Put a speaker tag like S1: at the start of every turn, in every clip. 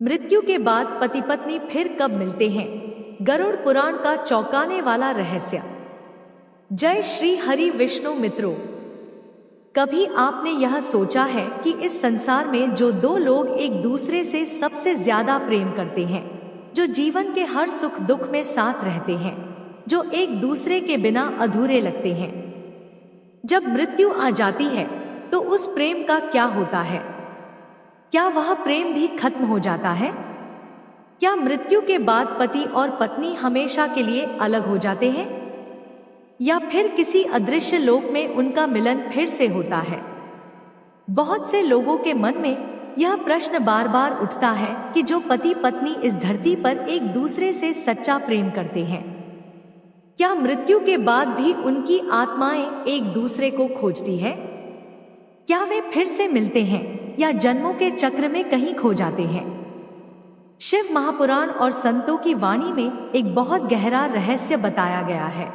S1: मृत्यु के बाद पति पत्नी फिर कब मिलते हैं? गरुड़ पुराण का चौंकाने वाला रहस्य। जय श्री हरि विष्णु मित्रों, कभी आपने यह सोचा है कि इस संसार में जो दो लोग एक दूसरे से सबसे ज्यादा प्रेम करते हैं, जो जीवन के हर सुख दुख में साथ रहते हैं, जो एक दूसरे के बिना अधूरे लगते हैं, जब मृत्यु आ जाती है तो उस प्रेम का क्या होता है? क्या वह प्रेम भी खत्म हो जाता है? क्या मृत्यु के बाद पति और पत्नी हमेशा के लिए अलग हो जाते हैं, या फिर किसी अदृश्य लोक में उनका मिलन फिर से होता है? बहुत से लोगों के मन में यह प्रश्न बार बार उठता है कि जो पति पत्नी इस धरती पर एक दूसरे से सच्चा प्रेम करते हैं, क्या मृत्यु के बाद भी उनकी आत्माएं एक दूसरे को खोजती है? क्या वे फिर से मिलते हैं या जन्मों के चक्र में कहीं खो जाते हैं? शिव महापुराण और संतों की वाणी में एक बहुत गहरा रहस्य बताया गया है।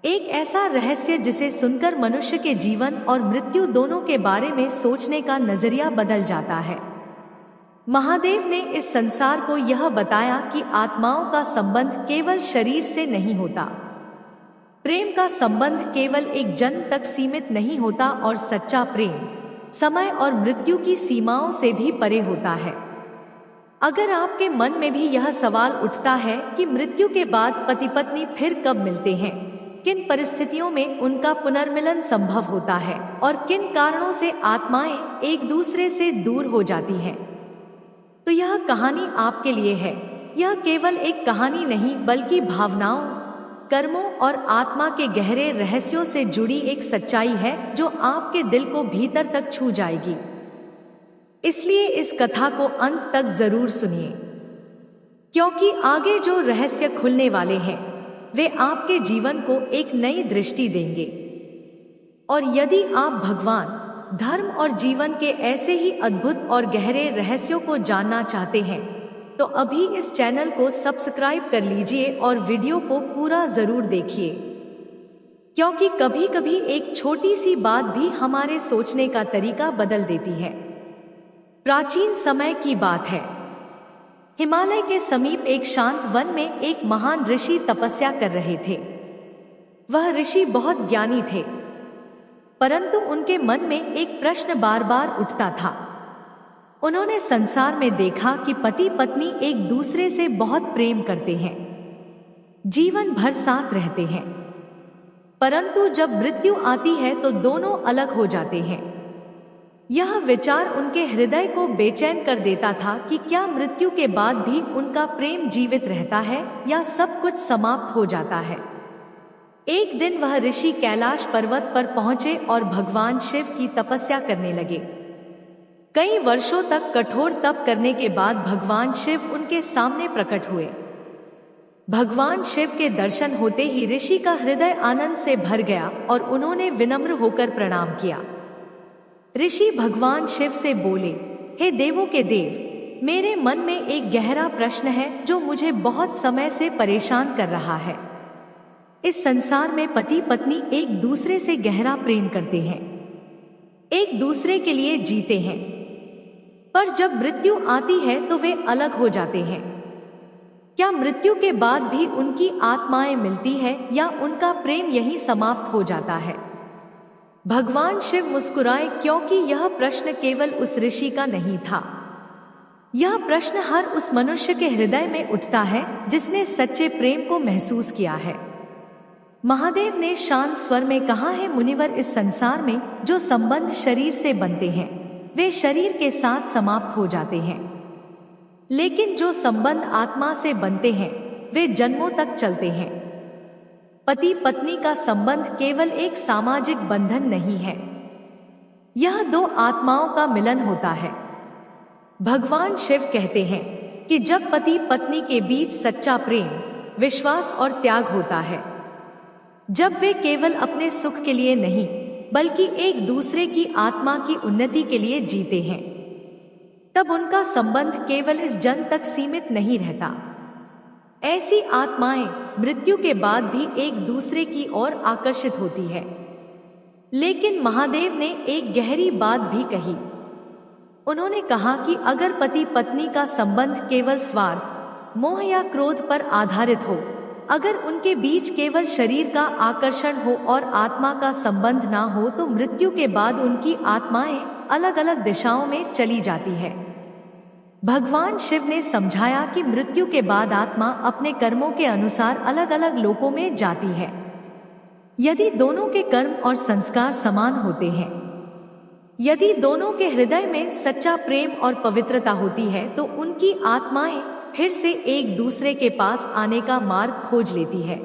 S1: एक ऐसा रहस्य जिसे सुनकर मनुष्य के जीवन और मृत्यु दोनों के बारे में सोचने का नजरिया बदल जाता है। महादेव ने इस संसार को यह बताया कि आत्माओं का संबंध केवल शरीर से नहीं होता, प्रेम का संबंध केवल एक जन्म तक सीमित नहीं होता, और सच्चा प्रेम समय और मृत्यु की सीमाओं से भी परे होता है। अगर आपके मन में भी यह सवाल उठता है कि मृत्यु के बाद पति पत्नी फिर कब मिलते हैं, किन परिस्थितियों में उनका पुनर्मिलन संभव होता है, और किन कारणों से आत्माएं एक दूसरे से दूर हो जाती हैं, तो यह कहानी आपके लिए है। यह केवल एक कहानी नहीं, बल्कि भावनाओं, कर्मों और आत्मा के गहरे रहस्यों से जुड़ी एक सच्चाई है जो आपके दिल को भीतर तक छू जाएगी। इसलिए इस कथा को अंत तक जरूर सुनिए, क्योंकि आगे जो रहस्य खुलने वाले हैं वे आपके जीवन को एक नई दृष्टि देंगे। और यदि आप भगवान, धर्म और जीवन के ऐसे ही अद्भुत और गहरे रहस्यों को जानना चाहते हैं तो अभी इस चैनल को सब्सक्राइब कर लीजिए और वीडियो को पूरा जरूर देखिए, क्योंकि कभी कभी एक छोटी सी बात भी हमारे सोचने का तरीका बदल देती है। प्राचीन समय की बात है। हिमालय के समीप एक शांत वन में एक महान ऋषि तपस्या कर रहे थे। वह ऋषि बहुत ज्ञानी थे, परंतु उनके मन में एक प्रश्न बार बार उठता था। उन्होंने संसार में देखा कि पति पत्नी एक दूसरे से बहुत प्रेम करते हैं, जीवन भर साथ रहते हैं, परंतु जब मृत्यु आती है तो दोनों अलग हो जाते हैं। यह विचार उनके हृदय को बेचैन कर देता था कि क्या मृत्यु के बाद भी उनका प्रेम जीवित रहता है या सब कुछ समाप्त हो जाता है। एक दिन वह ऋषि कैलाश पर्वत पर पहुंचे और भगवान शिव की तपस्या करने लगे। कई वर्षों तक कठोर तप करने के बाद भगवान शिव उनके सामने प्रकट हुए। भगवान शिव के दर्शन होते ही ऋषि का हृदय आनंद से भर गया और उन्होंने विनम्र होकर प्रणाम किया। ऋषि भगवान शिव से बोले, हे देवों के देव, मेरे मन में एक गहरा प्रश्न है जो मुझे बहुत समय से परेशान कर रहा है। इस संसार में पति पत्नी एक दूसरे से गहरा प्रेम करते हैं, एक दूसरे के लिए जीते हैं, पर जब मृत्यु आती है तो वे अलग हो जाते हैं। क्या मृत्यु के बाद भी उनकी आत्माएं मिलती है या उनका प्रेम यहीं समाप्त हो जाता है? भगवान शिव मुस्कुराए, क्योंकि यह प्रश्न केवल उस ऋषि का नहीं था। यह प्रश्न हर उस मनुष्य के हृदय में उठता है जिसने सच्चे प्रेम को महसूस किया है। महादेव ने शांत स्वर में कहा, है मुनिवर, इस संसार में जो संबंध शरीर से बनते हैं वे शरीर के साथ समाप्त हो जाते हैं, लेकिन जो संबंध आत्मा से बनते हैं वे जन्मों तक चलते हैं। पति पत्नी का संबंध केवल एक सामाजिक बंधन नहीं है, यह दो आत्माओं का मिलन होता है। भगवान शिव कहते हैं कि जब पति पत्नी के बीच सच्चा प्रेम, विश्वास और त्याग होता है, जब वे केवल अपने सुख के लिए नहीं बल्कि एक दूसरे की आत्मा की उन्नति के लिए जीते हैं, तब उनका संबंध केवल इस जन्म तक सीमित नहीं रहता। ऐसी आत्माएं मृत्यु के बाद भी एक दूसरे की ओर आकर्षित होती है। लेकिन महादेव ने एक गहरी बात भी कही, उन्होंने कहा कि अगर पति पत्नी का संबंध केवल स्वार्थ, मोह या क्रोध पर आधारित हो, अगर उनके बीच केवल शरीर का आकर्षण हो और आत्मा का संबंध ना हो, तो मृत्यु के बाद उनकी आत्माएं अलग अलग दिशाओं में चली जाती है। भगवान शिव ने समझाया कि मृत्यु के बाद आत्मा अपने कर्मों के अनुसार अलग अलग लोकों में जाती है। यदि दोनों के कर्म और संस्कार समान होते हैं, यदि दोनों के हृदय में सच्चा प्रेम और पवित्रता होती है, तो उनकी आत्माएं फिर से एक दूसरे के पास आने का मार्ग खोज लेती है।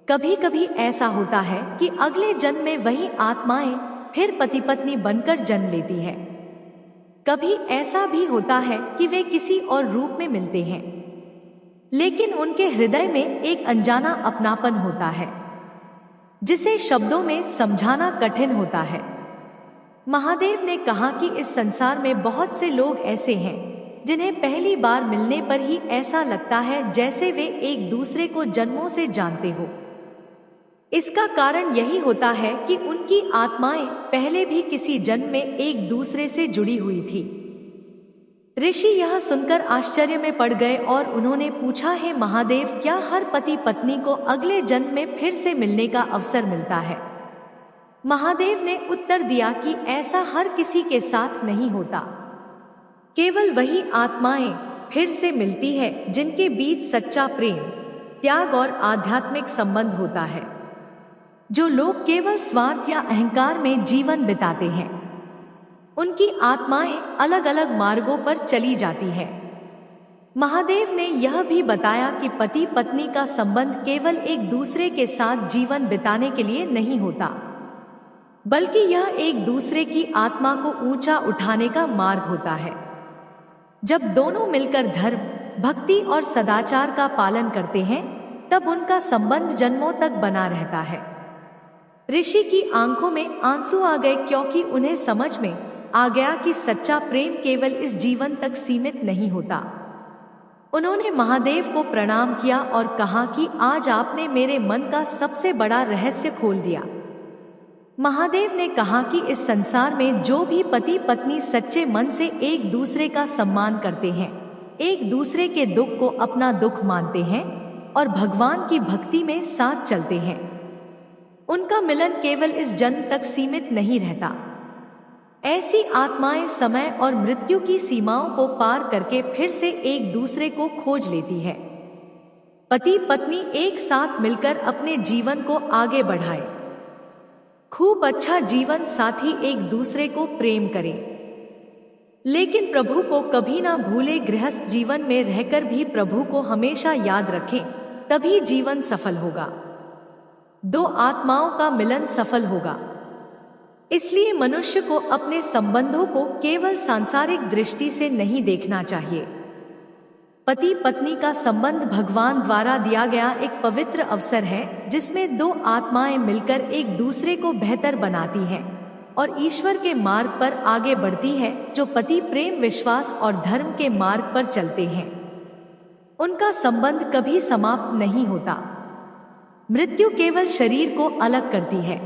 S1: कभी कभी ऐसा होता है कि अगले जन्म में वही आत्माएं फिर पति पत्नी बनकर जन्म लेती है। कभी ऐसा भी होता है कि वे किसी और रूप में मिलते हैं, लेकिन उनके हृदय में एक अनजाना अपनापन होता है जिसे शब्दों में समझाना कठिन होता है। महादेव ने कहा कि इस संसार में बहुत से लोग ऐसे हैं जिन्हें पहली बार मिलने पर ही ऐसा लगता है जैसे वे एक दूसरे को जन्मों से जानते हो। इसका कारण यही होता है कि उनकी आत्माएं पहले भी किसी जन्म में एक दूसरे से जुड़ी हुई थी। ऋषि यह सुनकर आश्चर्य में पड़ गए और उन्होंने पूछा, हे महादेव, क्या हर पति पत्नी को अगले जन्म में फिर से मिलने का अवसर मिलता है? महादेव ने उत्तर दिया कि ऐसा हर किसी के साथ नहीं होता। केवल वही आत्माएं फिर से मिलती है जिनके बीच सच्चा प्रेम, त्याग और आध्यात्मिक संबंध होता है। जो लोग केवल स्वार्थ या अहंकार में जीवन बिताते हैं, उनकी आत्माएं अलग अलग मार्गों पर चली जाती है। महादेव ने यह भी बताया कि पति पत्नी का संबंध केवल एक दूसरे के साथ जीवन बिताने के लिए नहीं होता, बल्कि यह एक दूसरे की आत्मा को ऊंचा उठाने का मार्ग होता है। जब दोनों मिलकर धर्म, भक्ति और सदाचार का पालन करते हैं, तब उनका संबंध जन्मों तक बना रहता है। ऋषि की आंखों में आंसू आ गए, क्योंकि उन्हें समझ में आ गया कि सच्चा प्रेम केवल इस जीवन तक सीमित नहीं होता। उन्होंने महादेव को प्रणाम किया और कहा कि आज आपने मेरे मन का सबसे बड़ा रहस्य खोल दिया। महादेव ने कहा कि इस संसार में जो भी पति पत्नी सच्चे मन से एक दूसरे का सम्मान करते हैं, एक दूसरे के दुख को अपना दुख मानते हैं और भगवान की भक्ति में साथ चलते हैं, उनका मिलन केवल इस जन्म तक सीमित नहीं रहता। ऐसी आत्माएं समय और मृत्यु की सीमाओं को पार करके फिर से एक दूसरे को खोज लेती है। पति पत्नी एक साथ मिलकर अपने जीवन को आगे बढ़ाए, खूब अच्छा जीवन साथी एक दूसरे को प्रेम करें, लेकिन प्रभु को कभी ना भूले। गृहस्थ जीवन में रहकर भी प्रभु को हमेशा याद रखें, तभी जीवन सफल होगा, दो आत्माओं का मिलन सफल होगा। इसलिए मनुष्य को अपने संबंधों को केवल सांसारिक दृष्टि से नहीं देखना चाहिए। पति पत्नी का संबंध भगवान द्वारा दिया गया एक पवित्र अवसर है, जिसमें दो आत्माएं मिलकर एक दूसरे को बेहतर बनाती हैं और ईश्वर के मार्ग पर आगे बढ़ती है। जो पति प्रेम, विश्वास और धर्म के मार्ग पर चलते हैं, उनका संबंध कभी समाप्त नहीं होता। मृत्यु केवल शरीर को अलग करती है,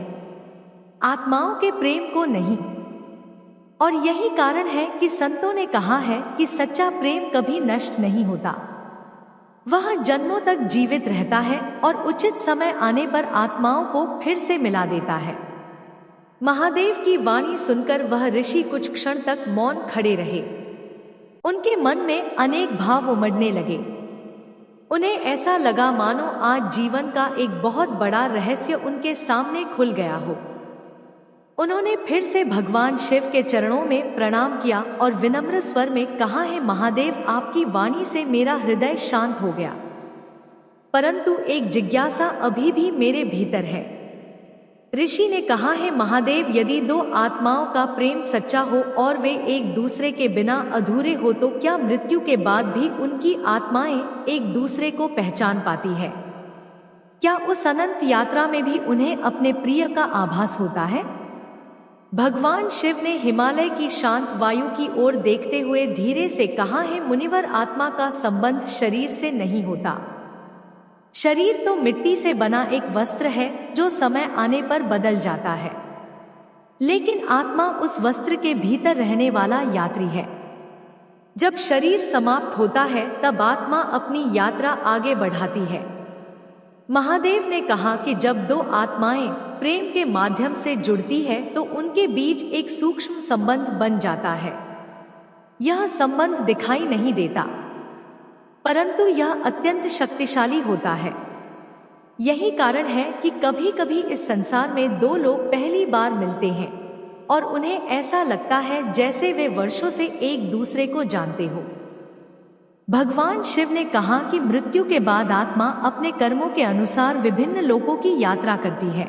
S1: आत्माओं के प्रेम को नहीं। और यही कारण है कि संतों ने कहा है कि सच्चा प्रेम कभी नष्ट नहीं होता, वह जन्मों तक जीवित रहता है और उचित समय आने पर आत्माओं को फिर से मिला देता है। महादेव की वाणी सुनकर वह ऋषि कुछ क्षण तक मौन खड़े रहे। उनके मन में अनेक भाव उमड़ने लगे। उन्हें ऐसा लगा मानो आज जीवन का एक बहुत बड़ा रहस्य उनके सामने खुल गया हो। उन्होंने फिर से भगवान शिव के चरणों में प्रणाम किया और विनम्र स्वर में कहा, है महादेव, आपकी वाणी से मेरा हृदय शांत हो गया, परंतु एक जिज्ञासा अभी भी मेरे भीतर है। ऋषि ने कहा, है महादेव, यदि दो आत्माओं का प्रेम सच्चा हो और वे एक दूसरे के बिना अधूरे हो, तो क्या मृत्यु के बाद भी उनकी आत्माएं एक दूसरे को पहचान पाती है? क्या उस अनंत यात्रा में भी उन्हें अपने प्रिय का आभास होता है? भगवान शिव ने हिमालय की शांत वायु की ओर देखते हुए धीरे से कहा, है मुनिवर, आत्मा का संबंध शरीर से नहीं होता। शरीर तो मिट्टी से बना एक वस्त्र है जो समय आने पर बदल जाता है, लेकिन आत्मा उस वस्त्र के भीतर रहने वाला यात्री है। जब शरीर समाप्त होता है तब आत्मा अपनी यात्रा आगे बढ़ाती है। महादेव ने कहा कि जब दो आत्माएं प्रेम के माध्यम से जुड़ती है तो उनके बीच एक सूक्ष्म संबंध बन जाता है। यह संबंध दिखाई नहीं देता, परंतु यह अत्यंत शक्तिशाली होता है। यही कारण है कि कभी कभी इस संसार में दो लोग पहली बार मिलते हैं और उन्हें ऐसा लगता है जैसे वे वर्षों से एक दूसरे को जानते हो। भगवान शिव ने कहा कि मृत्यु के बाद आत्मा अपने कर्मों के अनुसार विभिन्न लोकों की यात्रा करती है।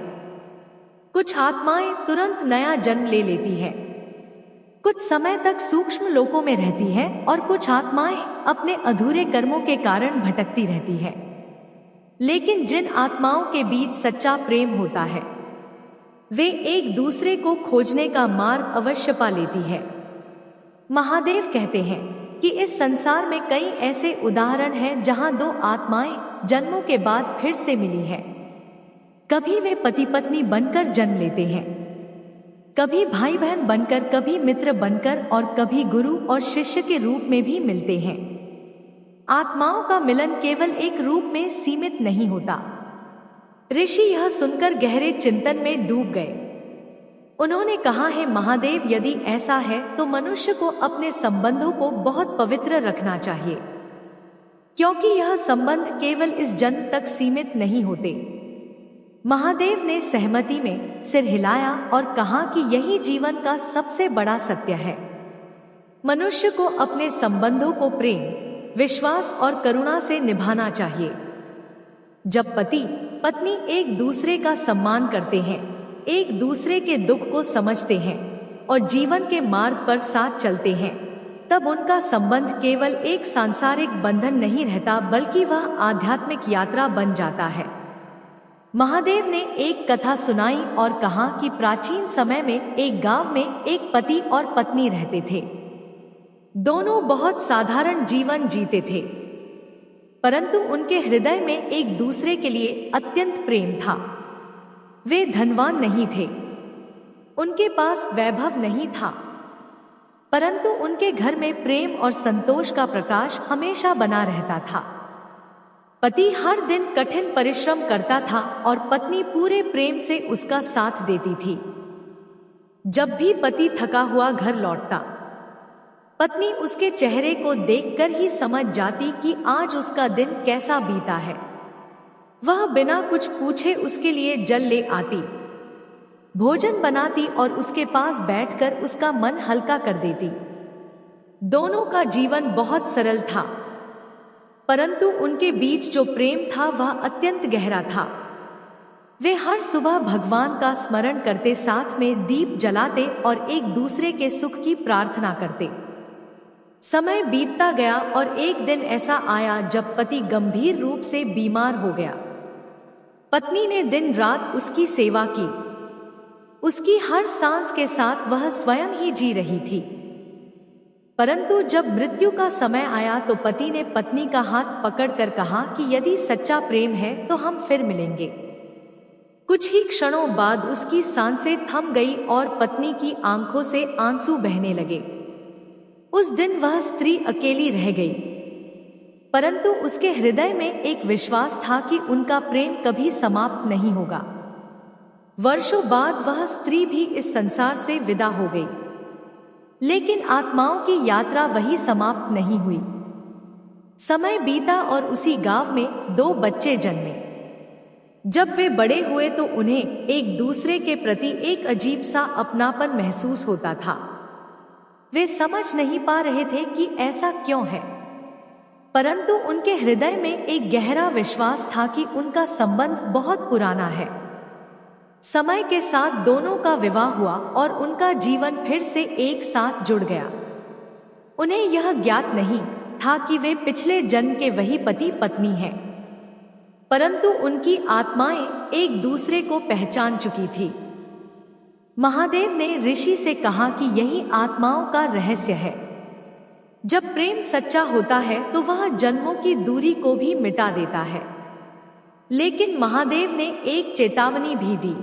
S1: कुछ आत्माएं तुरंत नया जन्म ले लेती है, कुछ समय तक सूक्ष्म लोकों में रहती है और कुछ आत्माएं अपने अधूरे कर्मों के कारण भटकती रहती है। लेकिन जिन आत्माओं के बीच सच्चा प्रेम होता है वे एक दूसरे को खोजने का मार्ग अवश्य पा लेती है। महादेव कहते हैं कि इस संसार में कई ऐसे उदाहरण हैं जहां दो आत्माएं जन्मों के बाद फिर से मिली है। कभी वे पति पत्नी बनकर जन्म लेते हैं, कभी भाई बहन बनकर, कभी मित्र बनकर और कभी गुरु और शिष्य के रूप में भी मिलते हैं। आत्माओं का मिलन केवल एक रूप में सीमित नहीं होता। ऋषि यह सुनकर गहरे चिंतन में डूब गए। उन्होंने कहा है महादेव, यदि ऐसा है तो मनुष्य को अपने संबंधों को बहुत पवित्र रखना चाहिए, क्योंकि यह संबंध केवल इस जन्म तक सीमित नहीं होते। महादेव ने सहमति में सिर हिलाया और कहा कि यही जीवन का सबसे बड़ा सत्य है। मनुष्य को अपने संबंधों को प्रेम, विश्वास और करुणा से निभाना चाहिए। जब पति पत्नी एक दूसरे का सम्मान करते हैं, एक दूसरे के दुख को समझते हैं और जीवन के मार्ग पर साथ चलते हैं, तब उनका संबंध केवल एक सांसारिक बंधन नहीं रहता बल्कि वह आध्यात्मिक यात्रा बन जाता है। महादेव ने एक कथा सुनाई और कहा कि प्राचीन समय में एक गांव में एक पति और पत्नी रहते थे। दोनों बहुत साधारण जीवन जीते थे, परंतु उनके हृदय में एक दूसरे के लिए अत्यंत प्रेम था। वे धनवान नहीं थे, उनके पास वैभव नहीं था, परंतु उनके घर में प्रेम और संतोष का प्रकाश हमेशा बना रहता था। पति हर दिन कठिन परिश्रम करता था और पत्नी पूरे प्रेम से उसका साथ देती थी। जब भी पति थका हुआ घर लौटता, पत्नी उसके चेहरे को देखकर ही समझ जाती कि आज उसका दिन कैसा बीता है। वह बिना कुछ पूछे उसके लिए जल ले आती, भोजन बनाती और उसके पास बैठकर उसका मन हल्का कर देती। दोनों का जीवन बहुत सरल था, परंतु उनके बीच जो प्रेम था वह अत्यंत गहरा था। वे हर सुबह भगवान का स्मरण करते, साथ में दीप जलाते और एक दूसरे के सुख की प्रार्थना करते। समय बीतता गया और एक दिन ऐसा आया जब पति गंभीर रूप से बीमार हो गया। पत्नी ने दिन रात उसकी सेवा की, उसकी हर सांस के साथ वह स्वयं ही जी रही थी। परंतु जब मृत्यु का समय आया तो पति ने पत्नी का हाथ पकड़कर कहा कि यदि सच्चा प्रेम है तो हम फिर मिलेंगे। कुछ ही क्षणों बाद उसकी सांसें थम गई और पत्नी की आंखों से आंसू बहने लगे। उस दिन वह स्त्री अकेली रह गई, परंतु उसके हृदय में एक विश्वास था कि उनका प्रेम कभी समाप्त नहीं होगा। वर्षों बाद वह स्त्री भी इस संसार से विदा हो गई, लेकिन आत्माओं की यात्रा वही समाप्त नहीं हुई। समय बीता और उसी गांव में 2 बच्चे जन्मे। जब वे बड़े हुए तो उन्हें एक दूसरे के प्रति एक अजीब सा अपनापन महसूस होता था। वे समझ नहीं पा रहे थे कि ऐसा क्यों है, परंतु उनके हृदय में एक गहरा विश्वास था कि उनका संबंध बहुत पुराना है। समय के साथ दोनों का विवाह हुआ और उनका जीवन फिर से एक साथ जुड़ गया। उन्हें यह ज्ञात नहीं था कि वे पिछले जन्म के वही पति पत्नी हैं, परंतु उनकी आत्माएं एक दूसरे को पहचान चुकी थी। महादेव ने ऋषि से कहा कि यही आत्माओं का रहस्य है। जब प्रेम सच्चा होता है तो वह जन्मों की दूरी को भी मिटा देता है। लेकिन महादेव ने एक चेतावनी भी दी।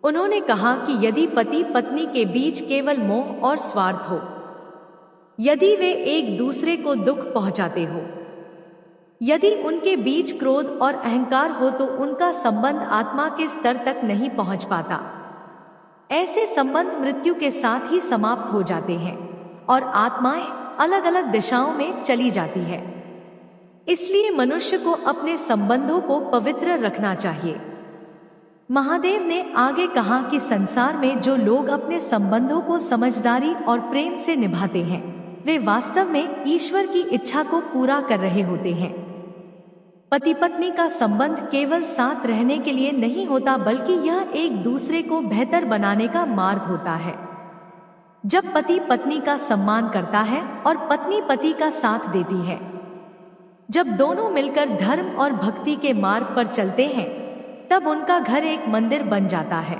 S1: उन्होंने कहा कि यदि पति पत्नी के बीच केवल मोह और स्वार्थ हो, यदि वे एक दूसरे को दुख पहुंचाते हो, यदि उनके बीच क्रोध और अहंकार हो, तो उनका संबंध आत्मा के स्तर तक नहीं पहुंच पाता। ऐसे संबंध मृत्यु के साथ ही समाप्त हो जाते हैं और आत्माएं अलग अलग दिशाओं में चली जाती है। इसलिए मनुष्य को अपने संबंधों को पवित्र रखना चाहिए। महादेव ने आगे कहा कि संसार में जो लोग अपने संबंधों को समझदारी और प्रेम से निभाते हैं, वे वास्तव में ईश्वर की इच्छा को पूरा कर रहे होते हैं। पति पत्नी का संबंध केवल साथ रहने के लिए नहीं होता, बल्कि यह एक दूसरे को बेहतर बनाने का मार्ग होता है। जब पति पत्नी का सम्मान करता है और पत्नी पति का साथ देती है, जब दोनों मिलकर धर्म और भक्ति के मार्ग पर चलते हैं, तब उनका घर एक मंदिर बन जाता है।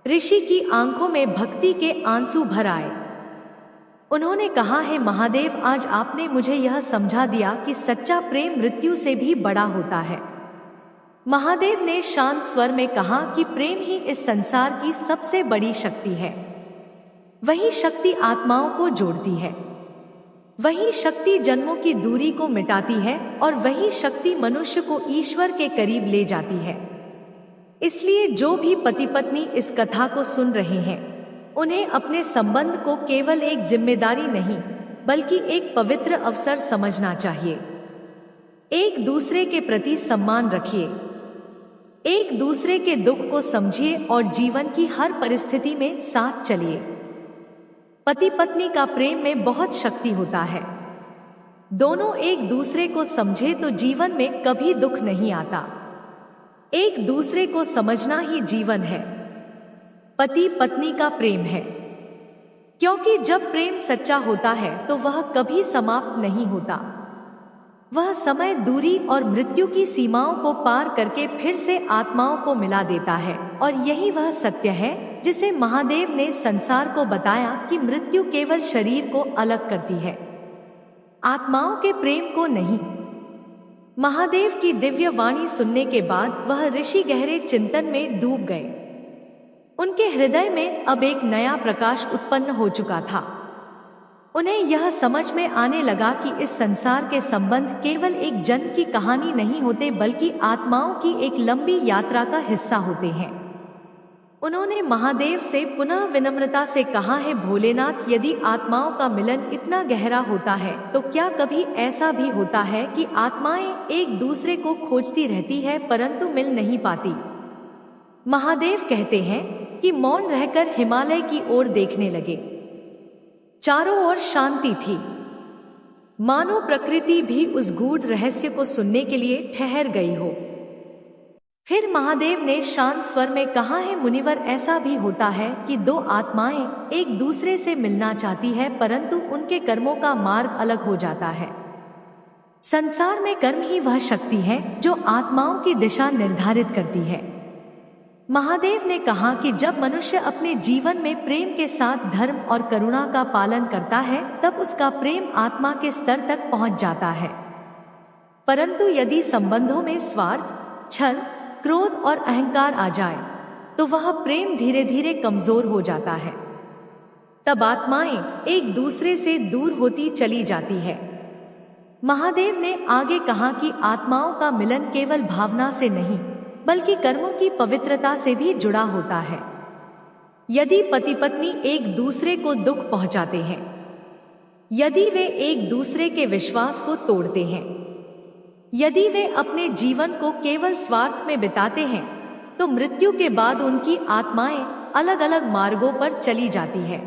S1: ऋषि की आंखों में भक्ति के आंसू भर आए। उन्होंने कहा, है महादेव, आज आपने मुझे यह समझा दिया कि सच्चा प्रेम मृत्यु से भी बड़ा होता है। महादेव ने शांत स्वर में कहा कि प्रेम ही इस संसार की सबसे बड़ी शक्ति है। वही शक्ति आत्माओं को जोड़ती है, वही शक्ति जन्मों की दूरी को मिटाती है और वही शक्ति मनुष्य को ईश्वर के करीब ले जाती है। इसलिए जो भी पति पत्नी इस कथा को सुन रहे हैं, उन्हें अपने संबंध को केवल एक जिम्मेदारी नहीं, बल्कि एक पवित्र अवसर समझना चाहिए। एक दूसरे के प्रति सम्मान रखिए, एक दूसरे के दुख को समझिए और जीवन की हर परिस्थिति में साथ चलिए। पति पत्नी का प्रेम में बहुत शक्ति होता है। दोनों एक दूसरे को समझे तो जीवन में कभी दुख नहीं आता। एक दूसरे को समझना ही जीवन है, पति पत्नी का प्रेम है। क्योंकि जब प्रेम सच्चा होता है तो वह कभी समाप्त नहीं होता। वह समय, दूरी और मृत्यु की सीमाओं को पार करके फिर से आत्माओं को मिला देता है। और यही वह सत्य है जिसे महादेव ने संसार को बताया कि मृत्यु केवल शरीर को अलग करती है, आत्माओं के प्रेम को नहीं। महादेव की दिव्य वाणी सुनने के बाद वह ऋषि गहरे चिंतन में डूब गए। उनके हृदय में अब एक नया प्रकाश उत्पन्न हो चुका था। उन्हें यह समझ में आने लगा कि इस संसार के संबंध केवल एक जन्म की कहानी नहीं होते, बल्कि आत्माओं की एक लंबी यात्रा का हिस्सा होते हैं। उन्होंने महादेव से पुनः विनम्रता से कहा, है भोलेनाथ, यदि आत्माओं का मिलन इतना गहरा होता है तो क्या कभी ऐसा भी होता है कि आत्माएं एक दूसरे को खोजती रहती है परंतु मिल नहीं पाती? महादेव कहते हैं कि मौन रहकर हिमालय की ओर देखने लगे। चारों ओर शांति थी, मानो प्रकृति भी उस गूढ़ रहस्य को सुनने के लिए ठहर गई हो। फिर महादेव ने शांत स्वर में कहा, है मुनिवर, ऐसा भी होता है कि दो आत्माएं एक दूसरे से मिलना चाहती है परंतु उनके कर्मों का मार्ग अलग हो जाता है। संसार में कर्म ही वह शक्ति है जो आत्माओं की दिशा निर्धारित करती है। महादेव ने कहा कि जब मनुष्य अपने जीवन में प्रेम के साथ धर्म और करुणा का पालन करता है, तब उसका प्रेम आत्मा के स्तर तक पहुंच जाता है। परंतु यदि संबंधों में स्वार्थ, छल, क्रोध और अहंकार आ जाए तो वह प्रेम धीरे धीरे कमजोर हो जाता है। तब आत्माएं एक दूसरे से दूर होती चली जाती है। महादेव ने आगे कहा कि आत्माओं का मिलन केवल भावना से नहीं, बल्कि कर्मों की पवित्रता से भी जुड़ा होता है। यदि पति पत्नी एक दूसरे को दुख पहुंचाते हैं, यदि वे एक दूसरे के विश्वास को तोड़ते हैं, यदि वे अपने जीवन को केवल स्वार्थ में बिताते हैं, तो मृत्यु के बाद उनकी आत्माएं अलग अलग मार्गों पर चली जाती है।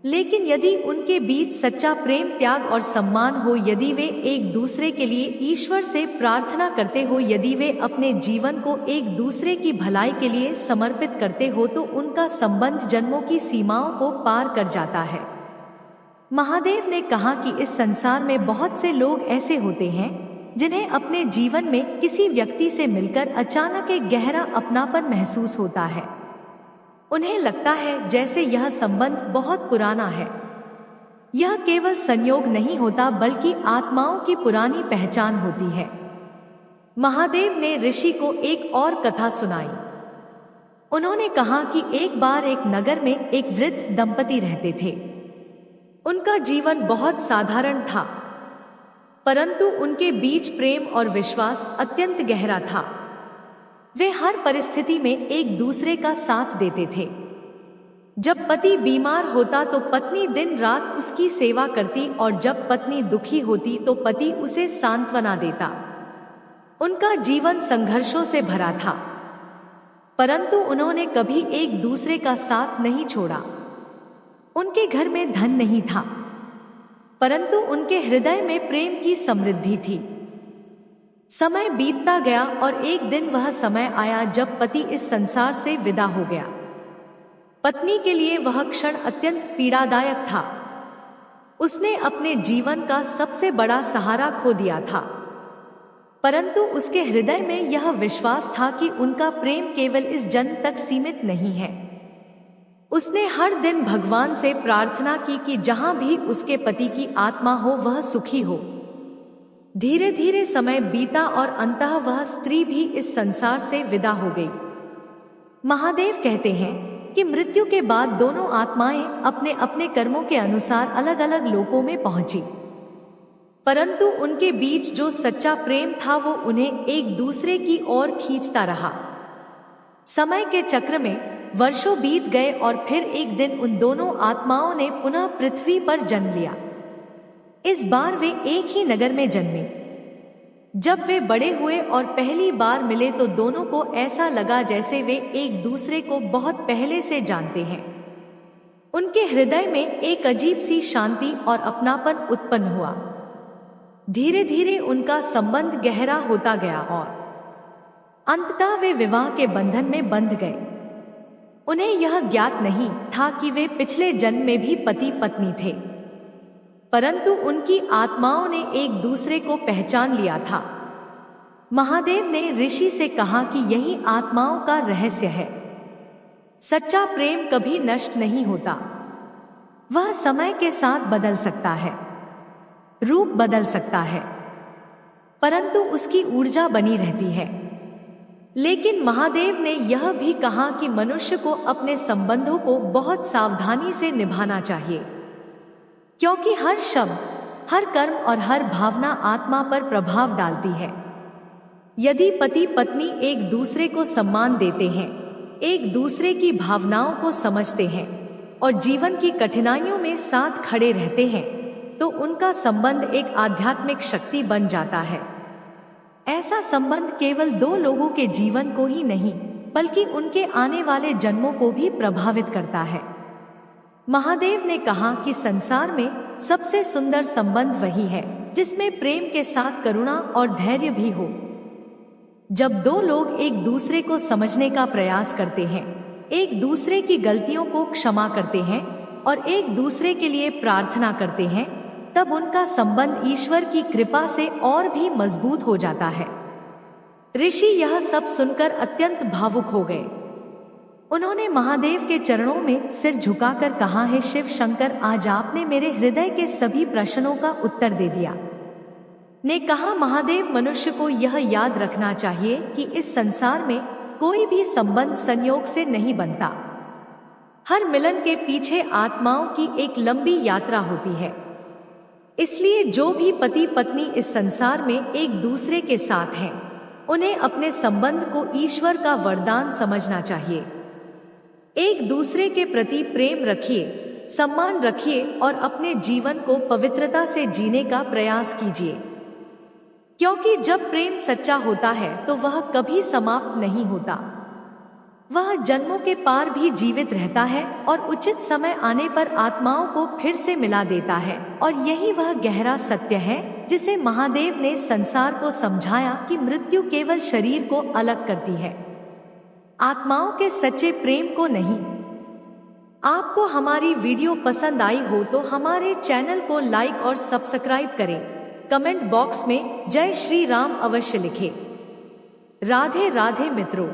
S1: लेकिन यदि उनके बीच सच्चा प्रेम, त्याग और सम्मान हो, यदि वे एक दूसरे के लिए ईश्वर से प्रार्थना करते हो, यदि वे अपने जीवन को एक दूसरे की भलाई के लिए समर्पित करते हो, तो उनका संबंध जन्मों की सीमाओं को पार कर जाता है। महादेव ने कहा कि इस संसार में बहुत से लोग ऐसे होते हैं जिन्हें अपने जीवन में किसी व्यक्ति से मिलकर अचानक एक गहरा अपनापन महसूस होता है। उन्हें लगता है जैसे यह संबंध बहुत पुराना है। यह केवल संयोग नहीं होता, बल्कि आत्माओं की पुरानी पहचान होती है। महादेव ने ऋषि को एक और कथा सुनाई। उन्होंने कहा कि एक बार एक नगर में एक वृद्ध दंपति रहते थे। उनका जीवन बहुत साधारण था, परंतु उनके बीच प्रेम और विश्वास अत्यंत गहरा था। वे हर परिस्थिति में एक दूसरे का साथ देते थे। जब पति बीमार होता तो पत्नी दिन रात उसकी सेवा करती और जब पत्नी दुखी होती तो पति उसे सांत्वना देता। उनका जीवन संघर्षों से भरा था, परंतु उन्होंने कभी एक दूसरे का साथ नहीं छोड़ा। उनके घर में धन नहीं था, परंतु उनके हृदय में प्रेम की समृद्धि थी। समय बीतता गया और एक दिन वह समय आया जब पति इस संसार से विदा हो गया। पत्नी के लिए वह क्षण अत्यंत पीड़ादायक था। उसने अपने जीवन का सबसे बड़ा सहारा खो दिया था, परंतु उसके हृदय में यह विश्वास था कि उनका प्रेम केवल इस जन्म तक सीमित नहीं है। उसने हर दिन भगवान से प्रार्थना की कि जहां भी उसके पति की आत्मा हो वह सुखी हो। धीरे धीरे समय बीता और अंततः वह स्त्री भी इस संसार से विदा हो गई। महादेव कहते हैं कि मृत्यु के बाद दोनों आत्माएं अपने अपने कर्मों के अनुसार अलग अलग लोकों में पहुंची, परंतु उनके बीच जो सच्चा प्रेम था वो उन्हें एक दूसरे की ओर खींचता रहा। समय के चक्र में वर्षों बीत गए और फिर एक दिन उन दोनों आत्माओं ने पुनः पृथ्वी पर जन्म लिया। इस बार वे एक ही नगर में जन्मे। जब वे बड़े हुए और पहली बार मिले तो दोनों को ऐसा लगा जैसे वे एक दूसरे को बहुत पहले से जानते हैं। उनके हृदय में एक अजीब सी शांति और अपनापन उत्पन्न हुआ। धीरे धीरे उनका संबंध गहरा होता गया और अंततः वे विवाह के बंधन में बंध गए। उन्हें यह ज्ञात नहीं था कि वे पिछले जन्म में भी पति पत्नी थे, परंतु उनकी आत्माओं ने एक दूसरे को पहचान लिया था। महादेव ने ऋषि से कहा कि यही आत्माओं का रहस्य है। सच्चा प्रेम कभी नष्ट नहीं होता। वह समय के साथ बदल सकता है, रूप बदल सकता है, परंतु उसकी ऊर्जा बनी रहती है। लेकिन महादेव ने यह भी कहा कि मनुष्य को अपने संबंधों को बहुत सावधानी से निभाना चाहिए, क्योंकि हर शब्द, हर कर्म और हर भावना आत्मा पर प्रभाव डालती है। यदि पति पत्नी एक दूसरे को सम्मान देते हैं, एक दूसरे की भावनाओं को समझते हैं और जीवन की कठिनाइयों में साथ खड़े रहते हैं, तो उनका संबंध एक आध्यात्मिक शक्ति बन जाता है। ऐसा संबंध केवल दो लोगों के जीवन को ही नहीं, बल्कि उनके आने वाले जन्मों को भी प्रभावित करता है। महादेव ने कहा कि संसार में सबसे सुंदर संबंध वही है जिसमें प्रेम के साथ करुणा और धैर्य भी हो। जब दो लोग एक दूसरे को समझने का प्रयास करते हैं, एक दूसरे की गलतियों को क्षमा करते हैं और एक दूसरे के लिए प्रार्थना करते हैं, तब उनका संबंध ईश्वर की कृपा से और भी मजबूत हो जाता है। ऋषि यह सब सुनकर अत्यंत भावुक हो गए। उन्होंने महादेव के चरणों में सिर झुकाकर कहा, हे शिव शंकर, आज आपने मेरे हृदय के सभी प्रश्नों का उत्तर दे दिया। ने कहा, महादेव, मनुष्य को यह याद रखना चाहिए कि इस संसार में कोई भी संबंध संयोग से नहीं बनता। हर मिलन के पीछे आत्माओं की एक लंबी यात्रा होती है। इसलिए जो भी पति पत्नी इस संसार में एक दूसरे के साथ हैं, उन्हें अपने संबंध को ईश्वर का वरदान समझना चाहिए। एक दूसरे के प्रति प्रेम रखिए, सम्मान रखिए और अपने जीवन को पवित्रता से जीने का प्रयास कीजिए, क्योंकि जब प्रेम सच्चा होता है तो वह कभी समाप्त नहीं होता। वह जन्मों के पार भी जीवित रहता है और उचित समय आने पर आत्माओं को फिर से मिला देता है। और यही वह गहरा सत्य है जिसे महादेव ने संसार को समझाया कि मृत्यु केवल शरीर को अलग करती है, आत्माओं के सच्चे प्रेम को नहीं। आपको हमारी वीडियो पसंद आई हो तो हमारे चैनल को लाइक और सब्सक्राइब करें। कमेंट बॉक्स में जय श्री राम अवश्य लिखें। राधे राधे मित्रों।